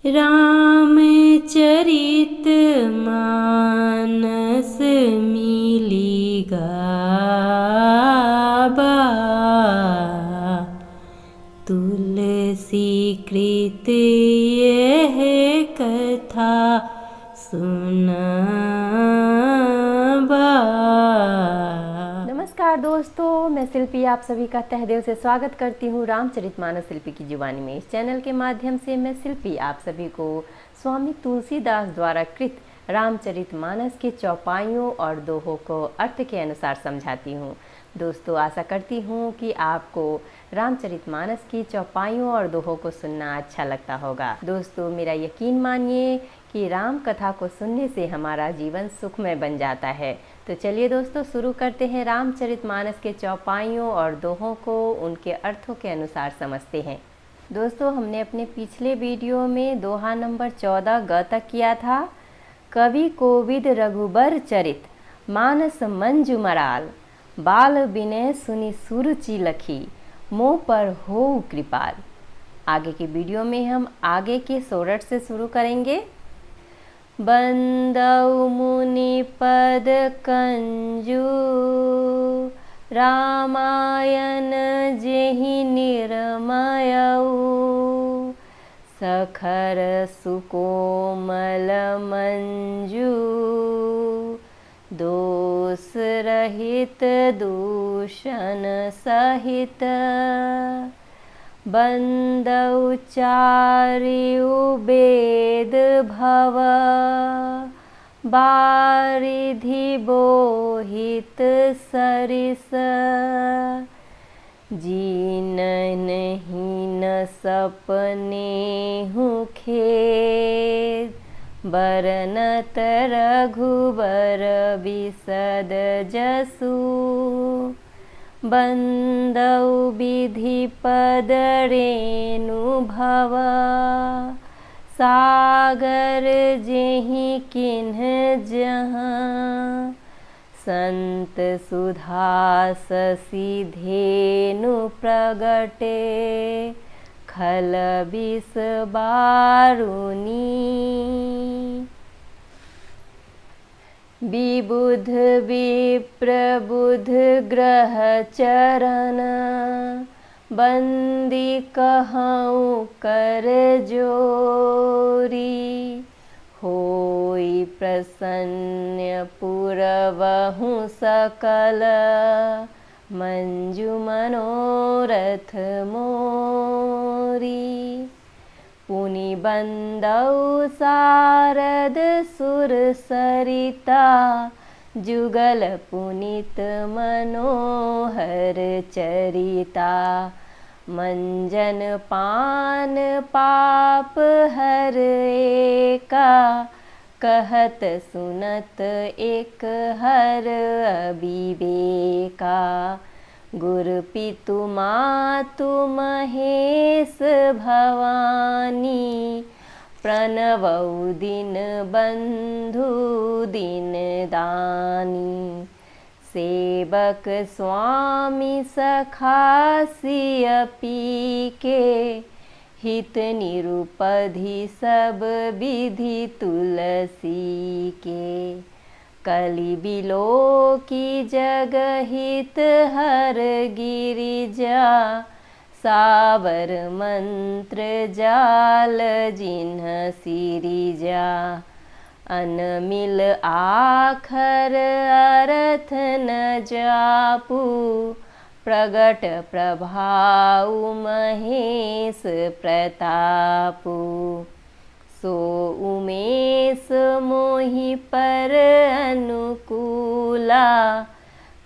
रामचरित मानस मिली गाबा, तुलसी कृत यह कथा सुनाबा। नमस्कार दोस्तों, मैं शिल्पी आप सभी का तहे दिल से स्वागत करती हूँ रामचरितमानस शिल्पी की जुबानी में। इस चैनल के माध्यम से मैं शिल्पी आप सभी को स्वामी तुलसीदास द्वारा कृत रामचरितमानस के चौपाइयों और दोहों को अर्थ के अनुसार समझाती हूँ। दोस्तों, आशा करती हूँ कि आपको रामचरितमानस की चौपाइयों और दोहों को सुनना अच्छा लगता होगा। दोस्तों, मेरा यकीन मानिए कि राम कथा को सुनने से हमारा जीवन सुखमय बन जाता है। तो चलिए दोस्तों, शुरू करते हैं रामचरितमानस के चौपाइयों और दोहों को उनके अर्थों के अनुसार समझते हैं। दोस्तों, हमने अपने पिछले वीडियो में दोहा नंबर 14 ग तक किया था। कवि कोविद रघुबर चरित मानस मंजू मराल, बाल विनय सुनि सुरुचि लखी, मोह पर हो कृपाल। आगे के वीडियो में हम आगे के सोरठ से शुरू करेंगे। बंदौ मुनि पद कंजू, रामायण जेहि निर्मयऊ, सखर सुकोमल मंजू, दोष रहित दूषण सहित, बंदौ चारिउ वेद भव, बारिधि बोहित सरिस, जीनहि न सपने हूँ खेद, बरनत रघुबर बिसद जसु, बंदौ विधि पद रेणु भव, सागर जेहि किन्ह जहाँ, संत सुधा शशि धेनु प्रगटे, खल बिस बारुनी, विबुध विप्र बुध ग्रह चरण, बंदी कहूँ कर जोरी, होई प्रसन्न पुरवहु सकल, मंजू मनोरथ मोरी, पुनि बंदौ सारद सुर सरिता, जुगल पुनित मनोहर चरिता, मंजन पान पाप हर एका, कहत सुनत एक हर अविवेका, गुरु पितु मातु महेश भवानी, प्रणवौ दिन बंधु दिन दानी, सेवक स्वामी सखा सिय पी के, हित निरुपधि सब विधि तुलसी के, कलि बिलो की जग हित हर गिरिजा, सावर मंत्र जाल जिन्ह सिरिजा, अनमिल आखर अर्थ न जापू, प्रगट प्रभाउ महेश प्रतापू, सो उमेश मोहि पर अनुकूला,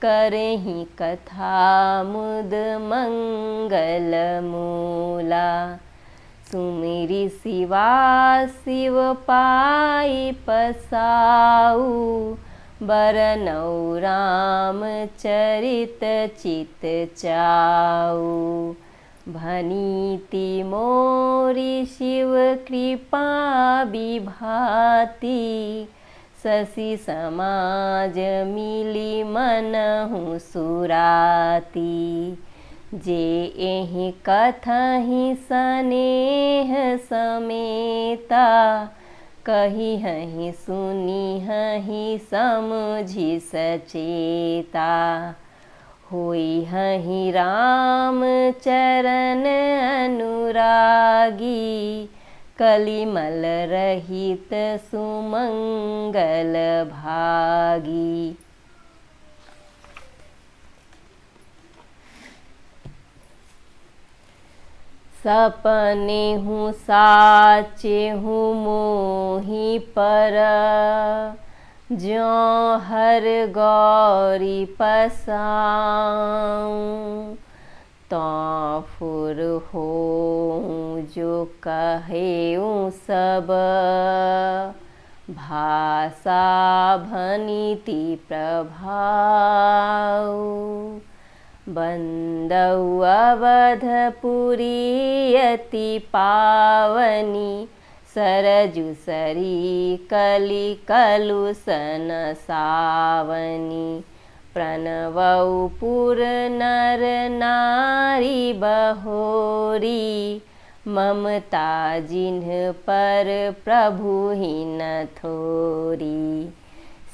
करहि कथा मुद मंगल मूला, सुमिरि शिवा शिव पाई पसाऊ, बरनौ राम चरित चित चाऊ, भनीति मोरी शिव कृपा विभाति, शशि समाज मिली मनहु सुराती, जे एहि कथहि स्नेह समेता, कही हहि सुनी हहि समझि सचेता। होई हहि राम चरण अनुरागी, कलिमल रहित सुमंगल भागी। सपने हूँ साचे हूँ मोहि पर, ज्यों हर गौरी पसाऊं। तो फुर हो जो कहेऊं सब, भाषा भनिति प्रभाऊ। बंदउ अवधपुरी अति पावनी, सरजु सरी कलि कलुषन सावनी। प्रणवउ पुर नर नारी बहोरी, ममता जिन्ह पर प्रभु ही न थोरी।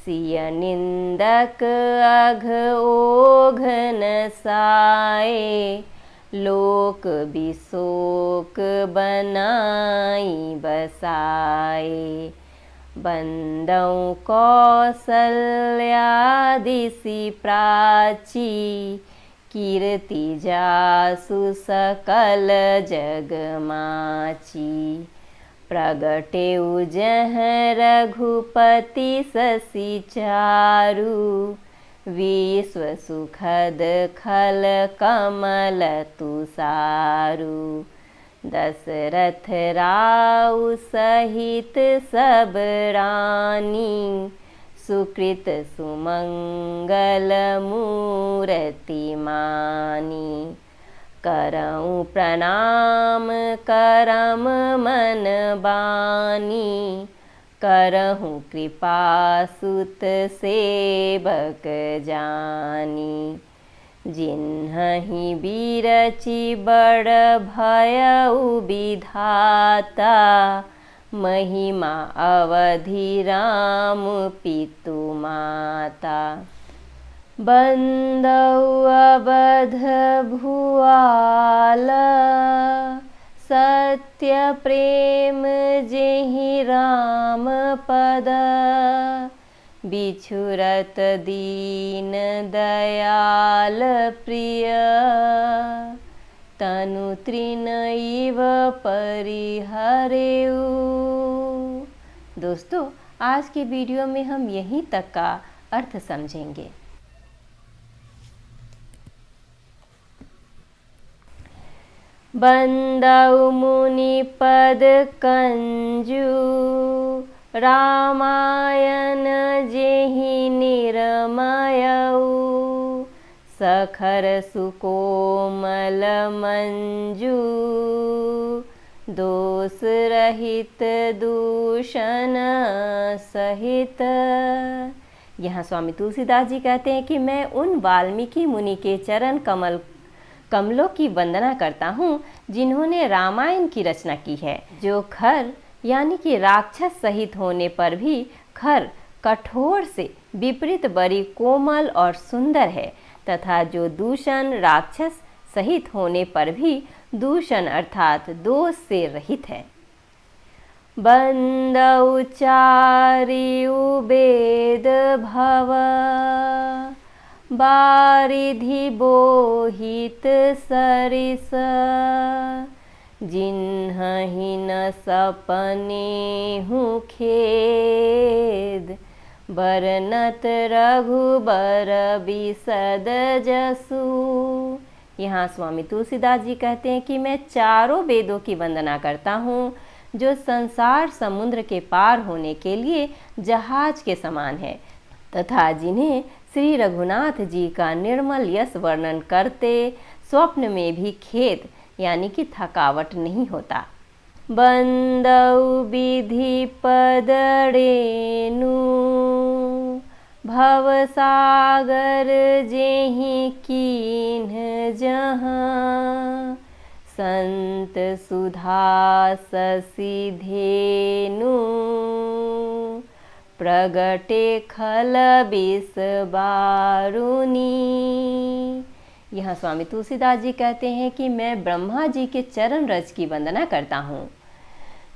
सिय निंदक अघ ओघ न साए, लोक बिशोक बनाई बसाए। बंदउ कौसल्यादिसि प्राची, कीर्ति जासु सकल जग माची। प्रगटेउ जह रघुपति शशि चारु, विश्व सुखद खल कमल तुषारु। दशरथ राउ सहित सब रानी, सुकृत सुमंगल मूरति मानी। करऊं प्रणाम करम मन बानी, करहूँ कृपा सुत सेवक जानी। जिन्हि बिरचि बड़ भयउ विधाता, महिमा अवधि राम पितु माता। बंदउ अवध भुआल, सत्य प्रेम जेहि राम पद। बिछुरत दीन दयाल प्रिय, तनु तृण इव परिहरेउ। दोस्तों, आज के वीडियो में हम यहीं तक का अर्थ समझेंगे। बंदउ मुनि पद कंजू, रामायण जेहि निरमयउ। सखर सुकोमल मंजू, दोष रहित दूषण सहित। यहाँ स्वामी तुलसीदास जी कहते हैं कि मैं उन वाल्मीकि मुनि के चरण कमलों की वंदना करता हूँ जिन्होंने रामायण की रचना की है, जो खर यानी कि राक्षस सहित होने पर भी खर कठोर से विपरीत बड़ी कोमल और सुंदर है, तथा जो दूषण राक्षस सहित होने पर भी दूषण अर्थात दोष से रहित है। बंदउ चारिउ वेद भव, बारिधि बोहित सरिस। जिन्हि न सपने हूँ खेद, बरनत रघुबर बिसद जसु। यहाँ स्वामी तुलसीदास जी कहते हैं कि मैं चारों वेदों की वंदना करता हूँ, जो संसार समुद्र के पार होने के लिए जहाज के समान है, तथा जिन्हें श्री रघुनाथ जी का निर्मल यश वर्णन करते स्वप्न में भी खेद यानी कि थकावट नहीं होता। बंदउ विधि पद रेणु, भव सागर जेहि कीन्ह जहाँ, संत सुधा ससी धेनु, प्रगटे खल बिस बारुनी। यहाँ स्वामी तुलसीदास जी कहते हैं कि मैं ब्रह्मा जी के चरण रज की वंदना करता हूँ,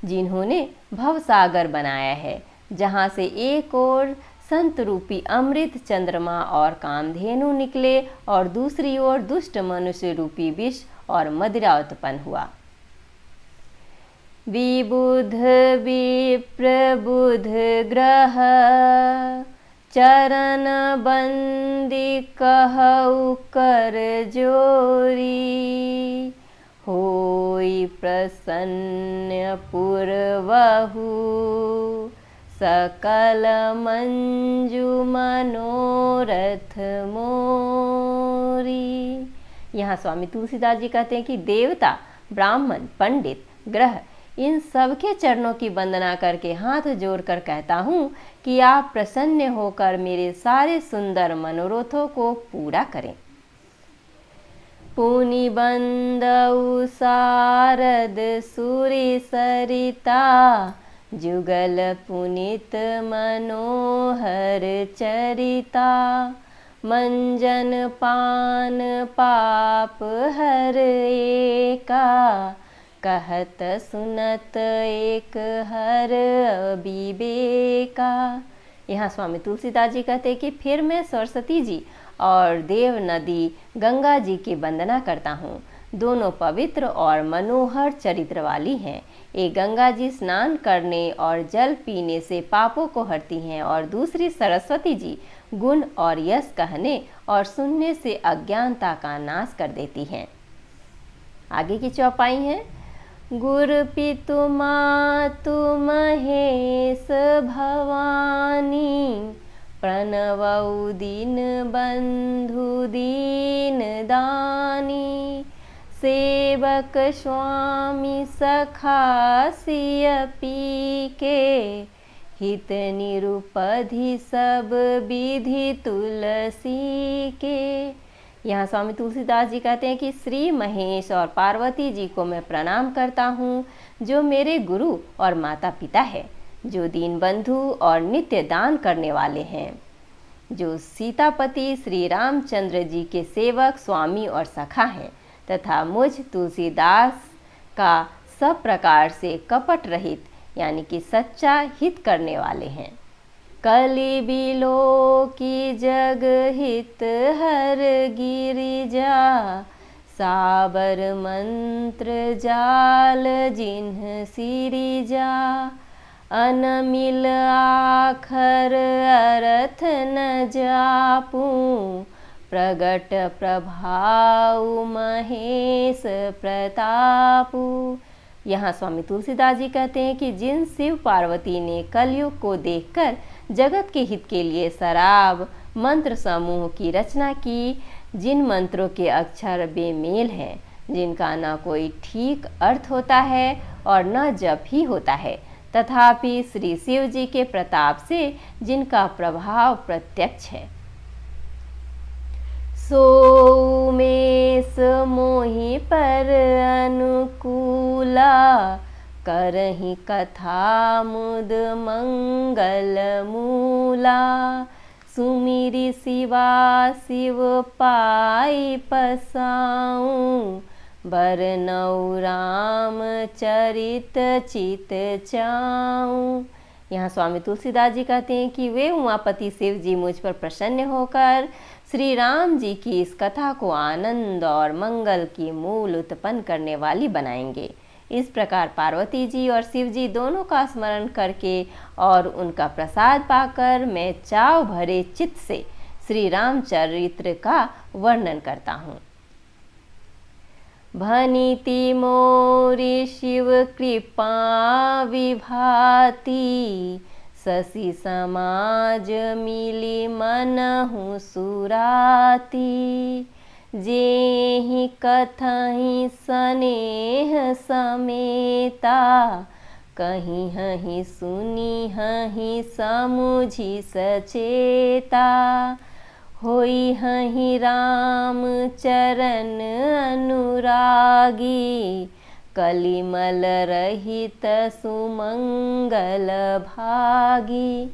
जिन्होंने भव सागर बनाया है, जहाँ से एक ओर संत रूपी अमृत चंद्रमा और कामधेनु निकले और दूसरी ओर दुष्ट मनुष्य रूपी विष और मदिरा उत्पन्न हुआ। विबुध विप्रबुध ग्रह, चरण बंदी कहु कर जोरी, होई प्रसन्न पुरवहु, सकल मंजु मनोरथ मोरी। यहाँ स्वामी तुलसीदास जी कहते हैं कि देवता, ब्राह्मण, पंडित, ग्रह, इन सबके चरणों की वंदना करके हाथ जोड़कर कहता हूँ कि आप प्रसन्न होकर मेरे सारे सुंदर मनोरथों को पूरा करें। पुनि बंदउ सारद सूरि सरिता, जुगल पुनित मनोहर चरिता, मंजन पान पाप हर एका, कहत सुनत एक हर विवेका। यहाँ स्वामी तुलसीदास जी कहते हैं कि फिर मैं सरस्वती जी और देव नदी गंगा जी की वंदना करता हूँ। दोनों पवित्र और मनोहर चरित्र वाली हैं। एक गंगा जी स्नान करने और जल पीने से पापों को हरती हैं और दूसरी सरस्वती जी गुण और यश कहने और सुनने से अज्ञानता का नाश कर देती हैं। आगे की चौपाई है। गुर पितु मातु महेश भवानी, प्रणवउ दीन बंधु दीन दानी, सेवक स्वामी सखा सिय पी के, हित निरुपधि सब विधि तुलसी के। यहाँ स्वामी तुलसीदास जी कहते हैं कि श्री महेश और पार्वती जी को मैं प्रणाम करता हूँ, जो मेरे गुरु और माता पिता है, जो दीन बंधु और नित्य दान करने वाले हैं, जो सीतापति श्री रामचंद्र जी के सेवक, स्वामी और सखा हैं, तथा मुझ तुलसीदास का सब प्रकार से कपट रहित यानी कि सच्चा हित करने वाले हैं। कलि बिलो की जग हित हर गिरिजा, साबर मंत्र जाल जिन्ह सिरिजा, अनमिल आखर अरथ न जापू, प्रगट प्रभाव महेश प्रतापू। यहाँ स्वामी तुलसीदास जी कहते हैं कि जिन शिव पार्वती ने कलयुग को देखकर जगत के हित के लिए शराब मंत्र समूह की रचना की, जिन मंत्रों के अक्षर बेमेल हैं, जिनका न कोई ठीक अर्थ होता है और न जप ही होता है, तथापि श्री शिव जी के प्रताप से जिनका प्रभाव प्रत्यक्ष है, सो मेष मोहि पर अनुकूला, करहि कथा मुद मंगल मूला, सुमिरि शिवा शिव पाई पसाऊं, बरनऊ राम चरित चित चाऊं। यहाँ स्वामी तुलसीदास जी कहते हैं कि वे उमापति शिव जी मुझ पर प्रसन्न होकर श्री राम जी की इस कथा को आनंद और मंगल की मूल उत्पन्न करने वाली बनाएंगे। इस प्रकार पार्वती जी और शिव जी दोनों का स्मरण करके और उनका प्रसाद पाकर मैं चाव भरे चित्त से श्री रामचरित्र का वर्णन करता हूँ। भनीति मोरी शिव कृपा विभाति, शशि समाज मिली मनहु सुराती, जेहि कथहि स्नेह समेता, कहीं हहीं सुनी हहीं समुझी सचेता, होई हहीं राम चरण अनुरागी, कलिमल रहित सुमंगल भागी।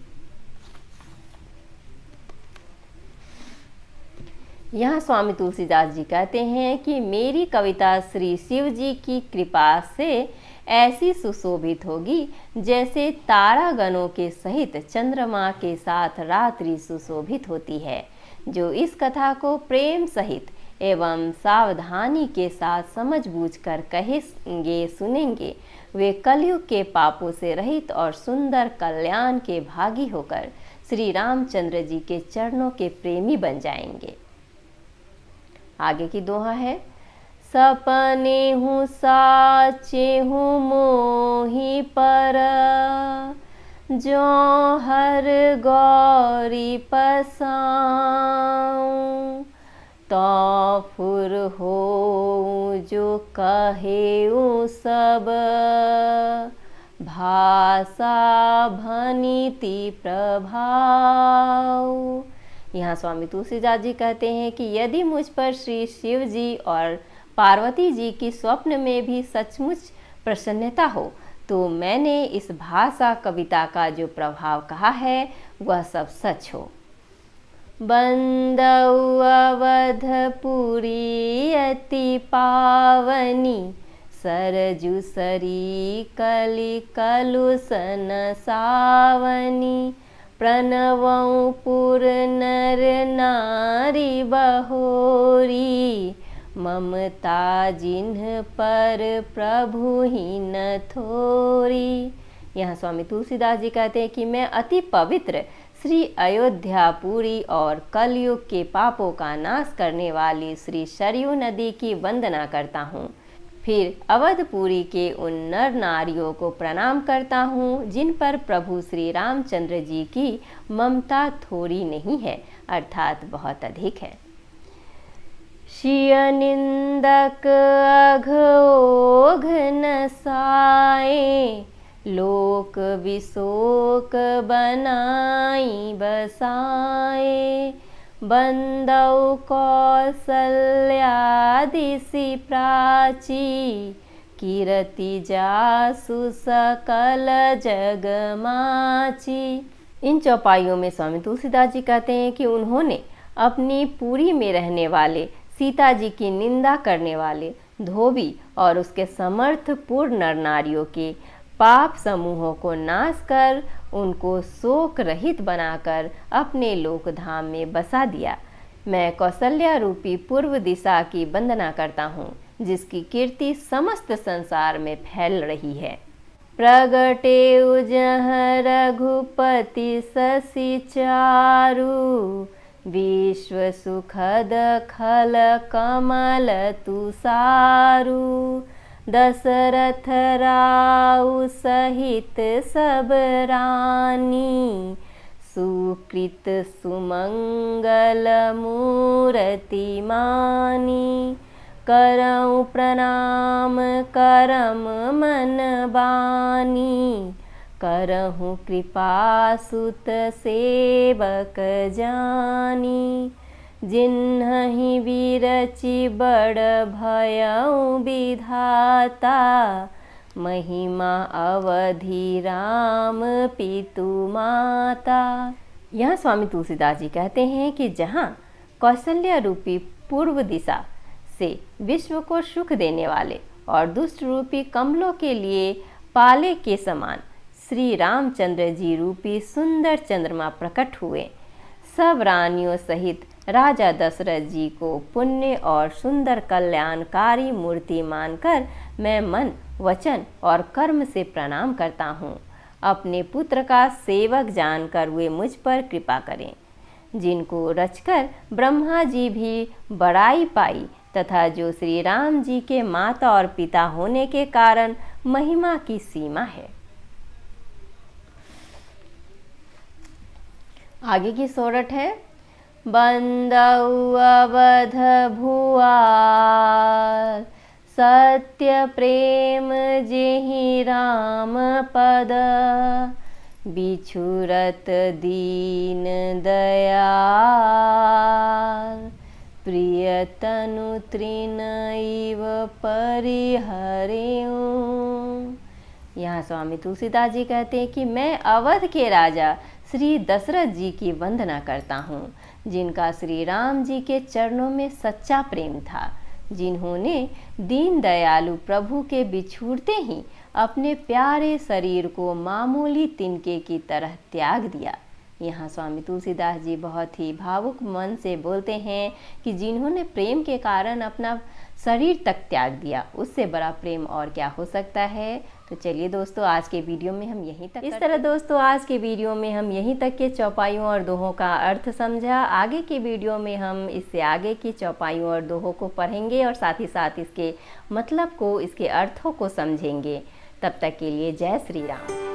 यहाँ स्वामी तुलसीदास जी कहते हैं कि मेरी कविता श्री शिव जी की कृपा से ऐसी सुशोभित होगी जैसे तारागणों के सहित चंद्रमा के साथ रात्रि सुशोभित होती है। जो इस कथा को प्रेम सहित एवं सावधानी के साथ समझ बूझ कर कहेंगे सुनेंगे, वे कलयुग के पापों से रहित और सुंदर कल्याण के भागी होकर श्री रामचंद्र जी के चरणों के प्रेमी बन जाएंगे। आगे की दोहा है, सपने हूँ साचे हूँ मोही पर, जो हर गौरी पसाऊं, तो फुर हो जो कहेऊं सब, भाषा भनीति प्रभाव। यहाँ स्वामी तुलसीदास जी कहते हैं कि यदि मुझ पर श्री शिव जी और पार्वती जी की स्वप्न में भी सचमुच प्रसन्नता हो, तो मैंने इस भाषा कविता का जो प्रभाव कहा है वह सब सच हो। बंदौ अवधपुरी अति पावनी, सरजू सरी कलि कलुषन सावनी, प्रणवं पुर नर नारी बहोरी, ममता जिन्ह पर प्रभु ही न थोरी। यहाँ स्वामी तुलसीदास जी कहते हैं कि मैं अति पवित्र श्री अयोध्यापुरी और कलयुग के पापों का नाश करने वाली श्री सरयू नदी की वंदना करता हूँ। फिर अवधपुरी के उन नर नारियों को प्रणाम करता हूँ जिन पर प्रभु श्री रामचंद्र जी की ममता थोड़ी नहीं है, अर्थात बहुत अधिक है। शिय निंदक अघोघ नसाए, लोक विशोक बनाई बसाए, बंदौ कौसल्यादिसि प्राची, कीरति जासु सकल जगमाची। इन चौपाइयों में स्वामी तुलसीदास जी कहते हैं कि उन्होंने अपनी पुरी में रहने वाले सीता जी की निंदा करने वाले धोबी और उसके समर्थपूर्ण नर नारियों के पाप समूहों को नाश कर उनको शोक रहित बनाकर अपने लोक धाम में बसा दिया। मैं कौशल्या रूपी पूर्व दिशा की वंदना करता हूँ जिसकी कीर्ति समस्त संसार में फैल रही है। प्रगटे उजह रघुपति शशि चारु, विश्व सुखद खल कमल तुषारु, दशरथ राउ सहित सब रानी, सुकृत सुमंगल मूर्ति मानी, करऊं प्रणाम करम मन बानी, करहूँ कृपा सुत सेवक जानी, जिन्हि विरचि बड़ भयउ विधाता, महिमा अवधि राम पितु माता। यहाँ स्वामी तुलसीदास जी कहते हैं कि जहाँ कौशल्या रूपी पूर्व दिशा से विश्व को सुख देने वाले और दुष्ट रूपी कमलों के लिए पाले के समान श्री रामचंद्र जी रूपी सुंदर चंद्रमा प्रकट हुए, सब रानियों सहित राजा दशरथ जी को पुण्य और सुंदर कल्याणकारी मूर्ति मानकर मैं मन वचन और कर्म से प्रणाम करता हूँ। अपने पुत्र का सेवक जानकर वे मुझ पर कृपा करें, जिनको रचकर ब्रह्मा जी भी बड़ाई पाई तथा जो श्री राम जी के माता और पिता होने के कारण महिमा की सीमा है। आगे की सोरठ है, बंदौ अवध भुआर, सत्य प्रेम जेहि राम पद, बिछुरत दीन दयाल, प्रिय तनु तृण इव परिहरेऊँ। यहाँ स्वामी तुलसीदास जी कहते हैं कि मैं अवध के राजा श्री दशरथ जी की वंदना करता हूँ, जिनका श्री राम जी के चरणों में सच्चा प्रेम था, जिन्होंने दीन दयालु प्रभु के बिछुड़ते ही अपने प्यारे शरीर को मामूली तिनके की तरह त्याग दिया। यहाँ स्वामी तुलसीदास जी बहुत ही भावुक मन से बोलते हैं कि जिन्होंने प्रेम के कारण अपना शरीर तक त्याग दिया, उससे बड़ा प्रेम और क्या हो सकता है। तो चलिए दोस्तों, आज के वीडियो में हम यहीं तक इस तरह दोस्तों आज के वीडियो में हम यहीं तक के चौपाइयों और दोहों का अर्थ समझा। आगे के वीडियो में हम इससे आगे की चौपाइयों और दोहों को पढ़ेंगे और साथ ही साथ इसके मतलब को, इसके अर्थों को समझेंगे। तब तक के लिए जय श्री राम।